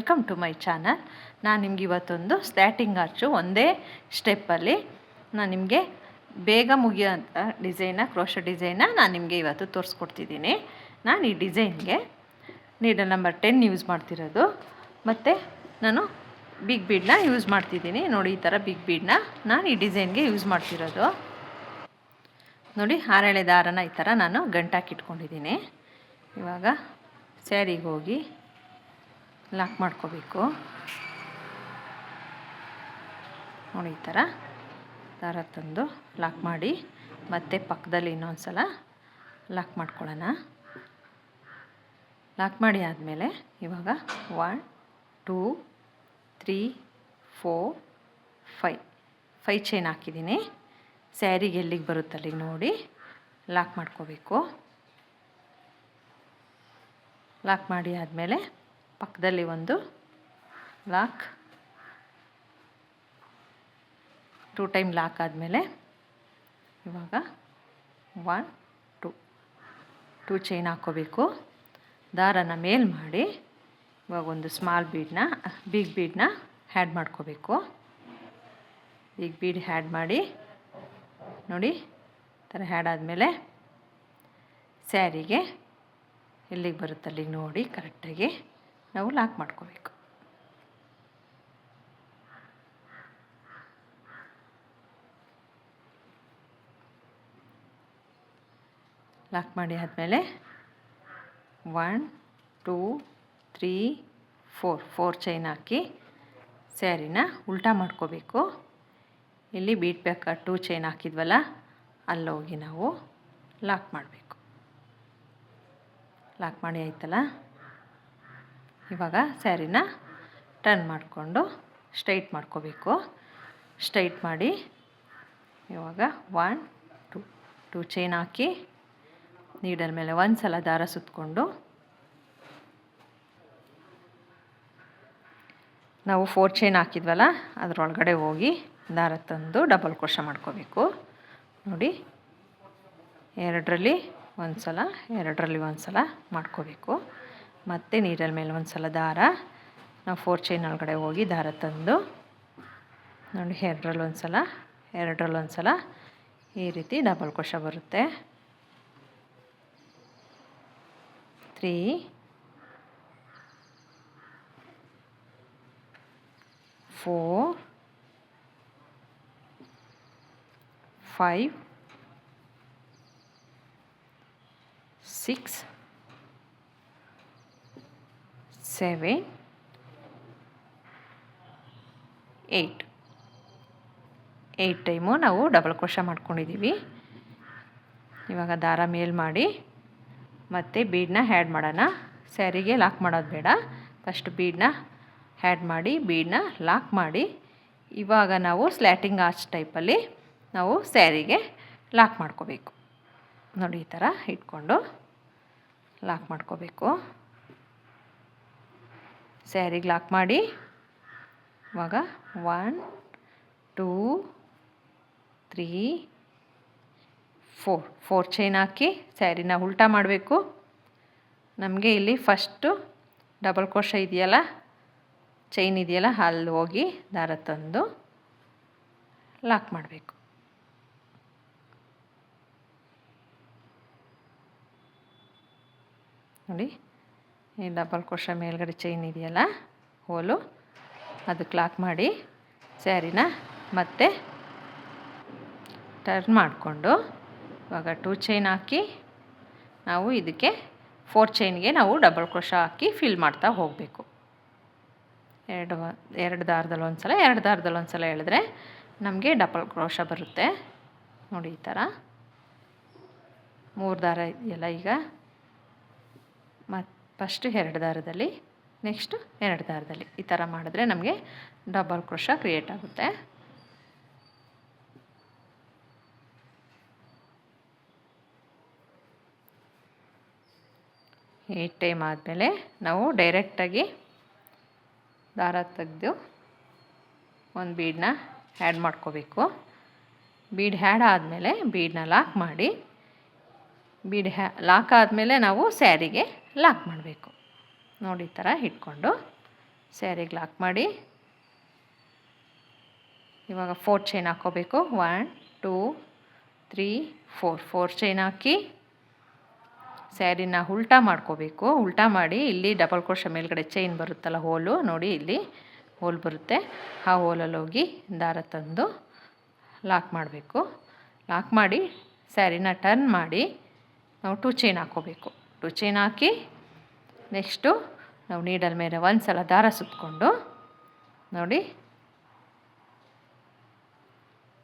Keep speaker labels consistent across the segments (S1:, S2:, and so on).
S1: Welcome to my channel. ನಾನು ನಿಮ್ಗೆ ಇವತ್ತೊಂದು ಸ್ಟ್ಯಾಟಿಂಗ್ ಆರ್ಚು ಒಂದೇ ಸ್ಟೆಪ್ಪಲ್ಲಿ ನಾನು ನಿಮಗೆ ಬೇಗ ಮುಗಿಯೋಂಥ ಕ್ರೋಶೆ ಡಿಸೈನ ನಾನು ನಿಮಗೆ ಇವತ್ತು ತೋರಿಸ್ಕೊಡ್ತಿದ್ದೀನಿ. ನಾನು ಈ ಡಿಸೈನ್ಗೆ ನೀಡಲ್ ನಂಬರ್ 10 ಯೂಸ್ ಮಾಡ್ತಿರೋದು, ಮತ್ತು ನಾನು ಬಿಗ್ ಬೀಡನ್ನ ಯೂಸ್ ಮಾಡ್ತಿದ್ದೀನಿ. ನೋಡಿ, ಈ ಥರ ಬಿಗ್ ಬೀಡನ್ನ ನಾನು ಈ ಡಿಸೈನ್ಗೆ ಯೂಸ್ ಮಾಡ್ತಿರೋದು. ನೋಡಿ, 6 ಎಳೆ ದಾರನ ಈ ಥರ ನಾನು ಗಂಟಾಕಿಟ್ಕೊಂಡಿದ್ದೀನಿ. ಇವಾಗ ಸ್ಯಾರಿಗೆ ಹೋಗಿ ಲಾಕ್ ಮಾಡ್ಕೋಬೇಕು. ನೋಡಿ, ಈ ಥರ ದಾರ ತಂದು ಲಾಕ್ ಮಾಡಿ ಮತ್ತೆ ಪಕ್ಕದಲ್ಲಿ ಇನ್ನೊಂದು ಸಲ ಲಾಕ್ ಮಾಡ್ಕೊಳ್ಳೋಣ. ಲಾಕ್ ಮಾಡಿ ಆದಮೇಲೆ ಇವಾಗ 1 2 3 4 5 ಚೈನ್ ಹಾಕಿದ್ದೀನಿ. ಸ್ಯಾರಿಗೆ ಎಲ್ಲಿಗೆ ಬರುತ್ತೆ ಅಲ್ಲಿಗೆ ನೋಡಿ ಲಾಕ್ ಮಾಡ್ಕೋಬೇಕು. ಲಾಕ್ ಮಾಡಿ ಆದಮೇಲೆ ಪಕ್ಕದಲ್ಲಿ ಒಂದು ಲಾಕ್, 2 ಟೈಮ್ ಲಾಕ್ ಆದಮೇಲೆ ಇವಾಗ 1 2 ಚೈನ್ ಹಾಕ್ಕೋಬೇಕು. ದಾರನ ಮೇಲ್ ಮಾಡಿ ಇವಾಗ ಒಂದು ಬಿಗ್ ಬೀಡನ್ನ ಆ್ಯಡ್ ಮಾಡ್ಕೋಬೇಕು. ಬಿಗ್ ಬೀಡ್ ಆ್ಯಡ್ ಮಾಡಿ ನೋಡಿ, ಈ ಥರ ಆ್ಯಡ್ ಆದಮೇಲೆ ಸ್ಯಾರಿಗೆ ಎಲ್ಲಿಗೆ ಬರುತ್ತೆ ಅಲ್ಲಿಗೆ ನೋಡಿ ಕರೆಕ್ಟಾಗಿ ನಾವು ಲಾಕ್ ಮಾಡ್ಕೋಬೇಕು. ಲಾಕ್ ಮಾಡಿ ಆದಮೇಲೆ 1 2 3 4 ಚೈನ್ ಹಾಕಿ ಸ್ಯಾರಿನ ಉಲ್ಟಾ ಮಾಡ್ಕೋಬೇಕು. ಇಲ್ಲಿ ಬೀಟ್ ಬೇಕಾ 2 ಚೈನ್ ಹಾಕಿದ್ವಲ್ಲ ಅಲ್ಲೋಗಿ ನಾವು ಲಾಕ್ ಮಾಡಬೇಕು. ಲಾಕ್ ಮಾಡಿ ಆಯ್ತಲ್ಲ, ಇವಾಗ ಸ್ಯಾರಿನ ಟರ್ನ್ ಮಾಡಿಕೊಂಡು ಸ್ಟ್ರೈಟ್ ಮಾಡ್ಕೋಬೇಕು. ಸ್ಟ್ರೈಟ್ ಮಾಡಿ ಇವಾಗ 1 2 ಚೈನ್ ಹಾಕಿ ನೀಡಲ್ ಮೇಲೆ ಒಂದು ಸಲ ದಾರ ಸುತ್ತಕೊಂಡು ನಾವು 4 ಚೈನ್ ಹಾಕಿದ್ವಲ್ಲ ಅದರೊಳಗಡೆ ಹೋಗಿ ದಾರ ತಂದು ಡಬಲ್ ಕ್ರೋಶೆ ಮಾಡ್ಕೋಬೇಕು. ನೋಡಿ, 2ರಲ್ಲಿ ಒಂದು ಸಲ, 2ರಲ್ಲಿ ಒಂದು ಸಲ ಮಾಡ್ಕೋಬೇಕು. ಮತ್ತು ನೀಡಲ್ ಮೇಲೆ ಒಂದು ಸಲ ದಾರ, ನಾವು 4 ಚೈನ್ ಒಳಗಡೆ ಹೋಗಿ ದಾರ ತಂದು ನೋಡಿ 2ರಲ್ಲಿ ಒಂದು ಸಲ, 2ರಲ್ಲಿ ಒಂದು ಸಲ ಈ ರೀತಿ ಡಬಲ್ ಕ್ರೋಶೆ ಬರುತ್ತೆ. 3 4 5 6 7 8 ಟೈಮು ನಾವು ಡಬಲ್ ಕ್ರೋಶೆ ಮಾಡ್ಕೊಂಡಿದ್ದೀವಿ. ಇವಾಗ ದಾರ ಮೇಲ್ ಮಾಡಿ ಮತ್ತು ಬೀಡನ್ನ ಆ್ಯಡ್ ಮಾಡೋಣ. ಸ್ಯಾರಿಗೆ ಲಾಕ್ ಮಾಡೋದು ಬೇಡ, ಫಸ್ಟ್ ಬೀಡನ್ನ ಆ್ಯಡ್ ಮಾಡಿ ಬೀಡನ್ನ ಲಾಕ್ ಮಾಡಿ ಇವಾಗ ನಾವು ಸ್ಲ್ಯಾಟಿಂಗ್ ಆರ್ಚ್ ಟೈಪಲ್ಲಿ ನಾವು ಸ್ಯಾರಿಗೆ ಲಾಕ್ ಮಾಡ್ಕೋಬೇಕು. ನೋಡಿ, ಈ ಥರ ಇಟ್ಕೊಂಡು ಲಾಕ್ ಮಾಡ್ಕೋಬೇಕು. ಸ್ಯಾರಿಗೆ ಲಾಕ್ ಮಾಡಿ ಇವಾಗ 1 2 3 4 ಚೈನ್ ಹಾಕಿ ಸ್ಯಾರಿನ ಉಲ್ಟಾ ಮಾಡಬೇಕು. ನಮಗೆ ಇಲ್ಲಿ ಫಸ್ಟು ಡಬಲ್ ಕ್ರೋಶೆ ಇದೆಯಲ್ಲ, ಚೈನ್ ಇದೆಯಲ್ಲ, ಅಲ್ಲಿ ಹೋಗಿ ದಾರ ತಂದು ಲಾಕ್ ಮಾಡಬೇಕು. ನೋಡಿ, ಈ ಡಬಲ್ ಕ್ರೋಶೆ ಮೇಲ್ಗಡೆ ಚೈನ್ ಇದೆಯಲ್ಲ ಹೋಲು, ಅದಕ್ಕೆ ಲಾಕ್ ಮಾಡಿ ಸ್ಯಾರಿನ ಮತ್ತೆ ಟರ್ನ್ ಮಾಡಿಕೊಂಡು ಇವಾಗ 2 ಚೈನ್ ಹಾಕಿ ನಾವು ಇದಕ್ಕೆ 4 ಚೈನ್ಗೆ ನಾವು ಡಬಲ್ ಕ್ರೋಶೆ ಹಾಕಿ ಫಿಲ್ ಮಾಡ್ತಾ ಹೋಗಬೇಕು. 2 ದಾರದಲ್ಲಿ ಒಂದು ಸಲ, 2 ದಾರದಲ್ಲಿ ಒಂದು ಸಲ ಎಳೆದ್ರೆ ನಮಗೆ ಡಬಲ್ ಕ್ರೋಶೆ ಬರುತ್ತೆ. ನೋಡಿ, ಈ ಥರ 3 ದಾರ ಇದೆಯಲ್ಲ, ಈಗ ಮತ್ತು ಫಸ್ಟು 2 ದಾರದಲ್ಲಿ, ನೆಕ್ಸ್ಟು 2 ದಾರದಲ್ಲಿ ಈ ಥರ ಮಾಡಿದ್ರೆ ನಮಗೆ ಡಬಲ್ ಕ್ರೋಶೆ ಕ್ರಿಯೇಟ್ ಆಗುತ್ತೆ. ಈ ಟೈಮ್ ಆದಮೇಲೆ ನಾವು ಡೈರೆಕ್ಟಾಗಿ ದಾರ ತೆಗೆದು ಒಂದು ಬೀಡನ್ನ ಆ್ಯಡ್ ಮಾಡ್ಕೋಬೇಕು. ಬೀಡ್ ಆ್ಯಡ್ ಆದಮೇಲೆ ಬೀಡನ್ನ ಲಾಕ್ ಮಾಡಿ, ಲಾಕ್ ಆದಮೇಲೆ ನಾವು ಸ್ಯಾರಿಗೆ ಲಾಕ್ ಮಾಡಬೇಕು. ನೋಡಿ, ಈ ಥರ ಇಟ್ಕೊಂಡು ಸ್ಯಾರಿಗೆ ಲಾಕ್ ಮಾಡಿ ಇವಾಗ 4 ಚೈನ್ ಹಾಕ್ಕೋಬೇಕು. 1 2 3 4 ಚೈನ್ ಹಾಕಿ ಸ್ಯಾರಿನ ಉಲ್ಟಾ ಮಾಡ್ಕೋಬೇಕು. ಉಲ್ಟಾ ಮಾಡಿ ಇಲ್ಲಿ ಡಬಲ್ ಕ್ರೋಶೆ ಮೇಲ್ಗಡೆ ಚೈನ್ ಬರುತ್ತಲ್ಲ, ಹೋಲು ನೋಡಿ, ಇಲ್ಲಿ ಹೋಲ್ ಬರುತ್ತೆ. ಆ ಹೋಲಲ್ಲಿ ಹೋಗಿ ದಾರ ತಂದು ಲಾಕ್ ಮಾಡಬೇಕು. ಲಾಕ್ ಮಾಡಿ ಸ್ಯಾರಿನ ಟರ್ನ್ ಮಾಡಿ ನಾವು 2 ಚೈನ್ ಹಾಕ್ಕೋಬೇಕು. 2 ಚೈನ್ ಹಾಕಿ ನೆಕ್ಸ್ಟು ನಾವು ನೀಡಲ್ ಮೇಲೆ ಒಂದು ಸಲ ದಾರ ಸುತ್ತಕೊಂಡು ನೋಡಿ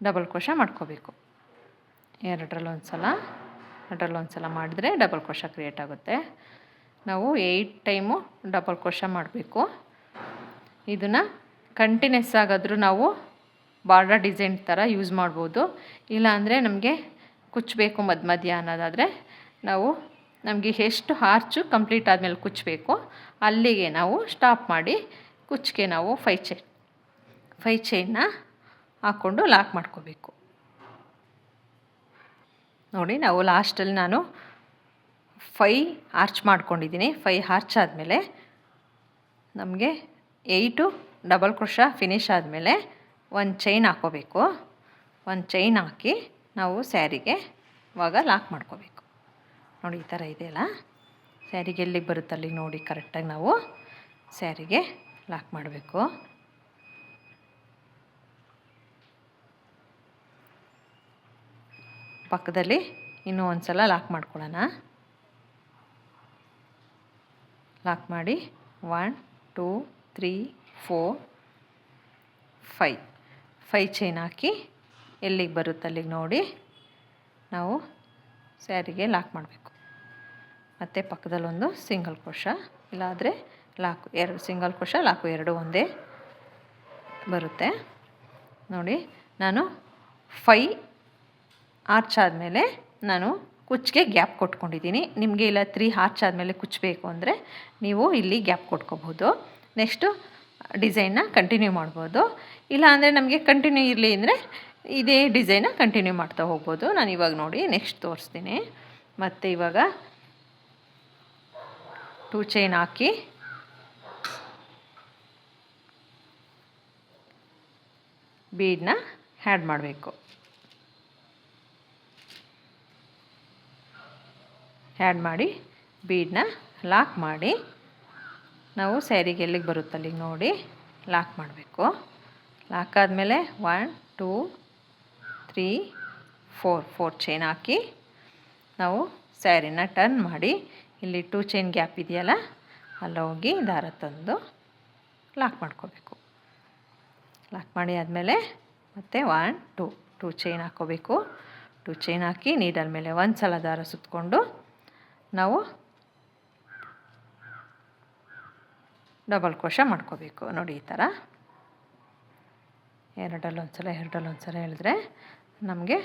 S1: ಡಬಲ್ ಕ್ರೋಶೆ ಮಾಡ್ಕೋಬೇಕು. ಎರಡರಲ್ಲೊಂದು ಸಲ ಮಾಡಿದ್ರೆ ಡಬಲ್ ಕ್ರೋಶೆ ಕ್ರಿಯೇಟ್ ಆಗುತ್ತೆ. ನಾವು 8 ಟೈಮು ಡಬಲ್ ಕ್ರೋಶೆ ಮಾಡಬೇಕು. ಇದನ್ನು ಕಂಟಿನ್ಯೂಸ್ ಆಗಾದರೂ ನಾವು ಬಾರ್ಡರ್ ಡಿಸೈನ್ ಥರ ಯೂಸ್ ಮಾಡ್ಬೋದು. ಇಲ್ಲಾಂದರೆ ನಮಗೆ ಕುಚ್ಚಬೇಕು ಮಧ್ಯ ಅನ್ನೋದಾದರೆ ನಾವು ನಮಗೆ ಎಷ್ಟು ಆರ್ಚು ಕಂಪ್ಲೀಟ್ ಆದಮೇಲೆ ಕುಚ್ಚಬೇಕು ಅಲ್ಲಿಗೆ ನಾವು ಸ್ಟಾಪ್ ಮಾಡಿ ಕುಚ್ಚಿಗೆ ನಾವು 5 ಚೈನ್ನ ಹಾಕ್ಕೊಂಡು ಲಾಕ್ ಮಾಡ್ಕೋಬೇಕು. ನೋಡಿ, ನಾವು ಲಾಸ್ಟಲ್ಲಿ ನಾನು 5 ಆರ್ಚ್ ಮಾಡ್ಕೊಂಡಿದ್ದೀನಿ. 5 ಆರ್ಚ್ ಆದಮೇಲೆ ನಮಗೆ 8 ಡಬಲ್ ಕ್ರೋಶೆ ಫಿನಿಶ್ ಆದಮೇಲೆ 1 ಚೈನ್ ಹಾಕ್ಕೋಬೇಕು. 1 ಚೈನ್ ಹಾಕಿ ನಾವು ಸ್ಯಾರಿಗೆ ಇವಾಗ ಲಾಕ್ ಮಾಡ್ಕೋಬೇಕು. ನೋಡಿ, ಈ ಥರ ಇದೆಯಲ್ಲ, ಸ್ಯಾರಿಗೆ ಎಲ್ಲಿಗೆ ಬರುತ್ತೆ ಅಲ್ಲಿಗೆ ನೋಡಿ ಕರೆಕ್ಟಾಗಿ ನಾವು ಸ್ಯಾರಿಗೆ ಲಾಕ್ ಮಾಡಬೇಕು. ಪಕ್ಕದಲ್ಲಿ ಇನ್ನೂ ಒಂದು ಸಲ ಲಾಕ್ ಮಾಡ್ಕೊಳ್ಳೋಣ. ಲಾಕ್ ಮಾಡಿ 1 2 3 4 5 ಚೈನ್ ಹಾಕಿ ಎಲ್ಲಿಗೆ ಬರುತ್ತೆ ಅಲ್ಲಿಗೆ ನೋಡಿ ನಾವು ಸ್ಯಾರಿಗೆ ಲಾಕ್ ಮಾಡಬೇಕು. ಮತ್ತು ಪಕ್ಕದಲ್ಲೊಂದು ಸಿಂಗಲ್ ಕ್ರೋಶೆ, ಇಲ್ಲಾದರೆ ಲಾಕು 2 ಸಿಂಗಲ್ ಕ್ರೋಶೆ, ಲಾಕು 2 ಒಂದೇ ಬರುತ್ತೆ. ನೋಡಿ, ನಾನು 5 ಆರ್ಚ್ ಆದಮೇಲೆ ನಾನು ಕುಚ್ಚಿಗೆ ಗ್ಯಾಪ್ ಕೊಟ್ಕೊಂಡಿದ್ದೀನಿ. ನಿಮಗೆ ಇಲ್ಲ 3 ಆರ್ಚ್ ಆದಮೇಲೆ ಕುಚ್ಚಬೇಕು ಅಂದರೆ ನೀವು ಇಲ್ಲಿ ಗ್ಯಾಪ್ ಕೊಟ್ಕೋಬೋದು. ನೆಕ್ಸ್ಟು ಡಿಸೈನ್ನ ಕಂಟಿನ್ಯೂ ಮಾಡ್ಬೋದು. ಇಲ್ಲ ಅಂದರೆ ನಮಗೆ ಕಂಟಿನ್ಯೂ ಇರಲಿ ಅಂದರೆ ಇದೇ ಡಿಸೈನ ಕಂಟಿನ್ಯೂ ಮಾಡ್ತಾ ಹೋಗ್ಬೋದು. ನಾನು ಇವಾಗ ನೋಡಿ ನೆಕ್ಸ್ಟ್ ತೋರಿಸ್ತೀನಿ. ಮತ್ತು ಇವಾಗ 2 ಚೈನ್ ಹಾಕಿ ಬೀಡನ್ನ ಆ್ಯಡ್ ಮಾಡಬೇಕು. ಆ್ಯಡ್ ಮಾಡಿ ಬೀಡನ್ನ ಲಾಕ್ ಮಾಡಿ ನಾವು ಸ್ಯಾರಿಗೆ ಎಲ್ಲಿಗೆ ಬರುತ್ತೆ ಅಲ್ಲಿಗೆ ನೋಡಿ ಲಾಕ್ ಮಾಡಬೇಕು. ಲಾಕ್ ಆದಮೇಲೆ 1 2 3 4 ಚೈನ್ ಹಾಕಿ ನಾವು ಸ್ಯಾರಿನ ಟರ್ನ್ ಮಾಡಿ ಇಲ್ಲಿ 2 ಚೈನ್ ಗ್ಯಾಪ್ ಇದೆಯಲ್ಲ ಅಲ್ಲಿ ಹೋಗಿ ದಾರ ತಂದು ಲಾಕ್ ಮಾಡ್ಕೋಬೇಕು. ಲಾಕ್ ಮಾಡಿ ಆದಮೇಲೆ ಮತ್ತೆ 1 2 ಚೈನ್ ಹಾಕ್ಕೋಬೇಕು. 2 ಚೈನ್ ಹಾಕಿ ನೀಡಲ್ ಮೇಲೆ ಒಂದು ಸಲ ದಾರ ಸುತ್ತಕೊಂಡು ನಾವು ಡಬಲ್ ಕ್ರೋಶೆ ಮಾಡ್ಕೋಬೇಕು. ನೋಡಿ, ಈ ಥರ ಎರಡಲ್ಲೊಂದು ಸಲ ಹೇಳಿದ್ರೆ ನಮಗೆ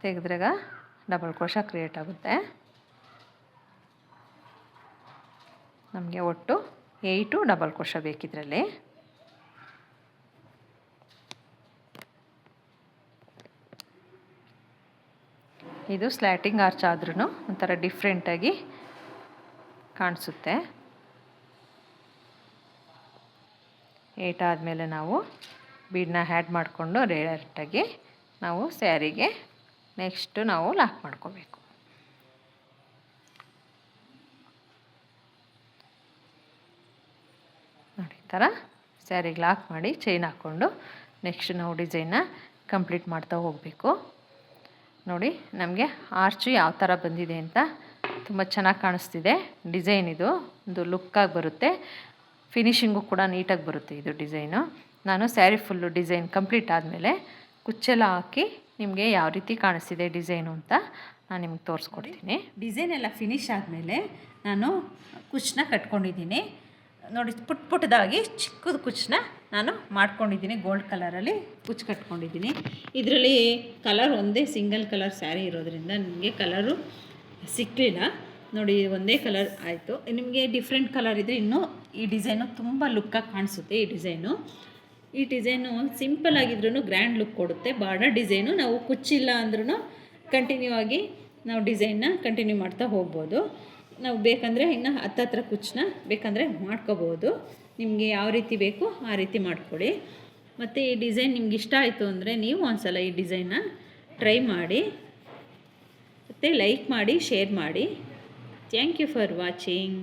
S1: ತೆಗೆದ್ರಾಗ ಡಬಲ್ ಕ್ರೋಶೆ ಕ್ರಿಯೇಟ್ ಆಗುತ್ತೆ. ನಮಗೆ ಒಟ್ಟು 8 ಡಬಲ್ ಕ್ರೋಶೆ ಬೇಕಿದ್ರಲ್ಲಿ. ಇದು ಸ್ಲ್ಯಾಟಿಂಗ್ ಆರ್ಚ್ ಆದ್ರೂ ಒಂಥರ ಡಿಫ್ರೆಂಟಾಗಿ ಕಾಣಿಸುತ್ತೆ. 8 ಆದಮೇಲೆ ನಾವು ಬೀಡನ್ನ ಆ್ಯಡ್ ಮಾಡಿಕೊಂಡು ಡೈರೆಕ್ಟಾಗಿ ನಾವು ಸ್ಯಾರಿಗೆ ನೆಕ್ಸ್ಟು ನಾವು ಲಾಕ್ ಮಾಡ್ಕೋಬೇಕು. ನೋಡಿ, ಈ ಥರ ಸ್ಯಾರಿಗೆ ಲಾಕ್ ಮಾಡಿ ಚೈನ್ ಹಾಕ್ಕೊಂಡು ನೆಕ್ಸ್ಟ್ ನಾವು ಡಿಸೈನ್ನ ಕಂಪ್ಲೀಟ್ ಮಾಡ್ತಾ ಹೋಗಬೇಕು. ನೋಡಿ, ನಮಗೆ ಆರ್ಚು ಯಾವ ಥರ ಬಂದಿದೆ ಅಂತ ತುಂಬ ಚೆನ್ನಾಗಿ ಕಾಣಿಸ್ತಿದೆ. ಡಿಸೈನ್ ಇದು ಒಂದು ಲುಕ್ಕಾಗಿ ಬರುತ್ತೆ, ಫಿನಿಶಿಂಗು ಕೂಡ ನೀಟಾಗಿ ಬರುತ್ತೆ ಇದು ಡಿಸೈನು. ನಾನು ಸ್ಯಾರಿ ಫುಲ್ಲು ಡಿಸೈನ್ ಕಂಪ್ಲೀಟ್ ಆದಮೇಲೆ ಕುಚ್ಚೆಲ್ಲ ಹಾಕಿ ನಿಮಗೆ ಯಾವ ರೀತಿ ಕಾಣಿಸ್ತಿದೆ ಡಿಸೈನು ಅಂತ ನಾನು ನಿಮ್ಗೆ ತೋರಿಸ್ಕೊಡ್ತೀನಿ. ಡಿಸೈನ್ ಎಲ್ಲ ಫಿನಿಶ್ ಆದಮೇಲೆ ನಾನು ಕುಚ್ಚನ್ನ ಕಟ್ಕೊಂಡಿದ್ದೀನಿ. ನೋಡಿ, ಪುಟ್ಟದಾಗಿ ಚಿಕ್ಕದು ಕುಚ್ಚನ್ನ ನಾನು ಮಾಡ್ಕೊಂಡಿದ್ದೀನಿ. ಗೋಲ್ಡ್ ಕಲರಲ್ಲಿ ಕುಚ್ಚು ಕಟ್ಕೊಂಡಿದ್ದೀನಿ. ಇದರಲ್ಲಿ ಕಲರ್ ಒಂದೇ ಸಿಂಗಲ್ ಕಲರ್ ಸ್ಯಾರಿ ಇರೋದ್ರಿಂದ ನಿಮಗೆ ಕಲರು ಸಿಕ್ಕಲಿಲ್ಲ. ನೋಡಿ, ಒಂದೇ ಕಲರ್ ಆಯಿತು. ನಿಮಗೆ ಡಿಫ್ರೆಂಟ್ ಕಲರ್ ಇದ್ದರೆ ಇನ್ನೂ ಈ ಡಿಸೈನು ತುಂಬ ಲುಕ್ಕಾಗಿ ಕಾಣಿಸುತ್ತೆ. ಈ ಡಿಸೈನು ಸಿಂಪಲ್ ಆಗಿದ್ರೂ ಗ್ರ್ಯಾಂಡ್ ಲುಕ್ ಕೊಡುತ್ತೆ. ಬಾರ್ಡರ್ ಡಿಸೈನು ನಾವು ಕುಚ್ಚಿಲ್ಲ ಅಂದ್ರೂ ಕಂಟಿನ್ಯೂ ಆಗಿ ನಾವು ಡಿಸೈನ್ನ ಕಂಟಿನ್ಯೂ ಮಾಡ್ತಾ ಹೋಗ್ಬೋದು. ನಾವು ಬೇಕಂದರೆ ಇನ್ನು ಹತ್ತತ್ರ ಕುಚ್ಚನ್ನ ಬೇಕಂದರೆ ಮಾಡ್ಕೋಬೋದು. ನಿಮಗೆ ಯಾವ ರೀತಿ ಬೇಕು ಆ ರೀತಿ ಮಾಡ್ಕೊಳ್ಳಿ. ಮತ್ತು ಈ ಡಿಸೈನ್ ನಿಮ್ಗೆ ಇಷ್ಟ ಆಯಿತು ಅಂದರೆ ನೀವು ಒಂದ್ಸಲ ಈ ಡಿಸೈನ್ನ ಟ್ರೈ ಮಾಡಿ, ಮತ್ತು ಲೈಕ್ ಮಾಡಿ, ಶೇರ್ ಮಾಡಿ. Thank you for watching.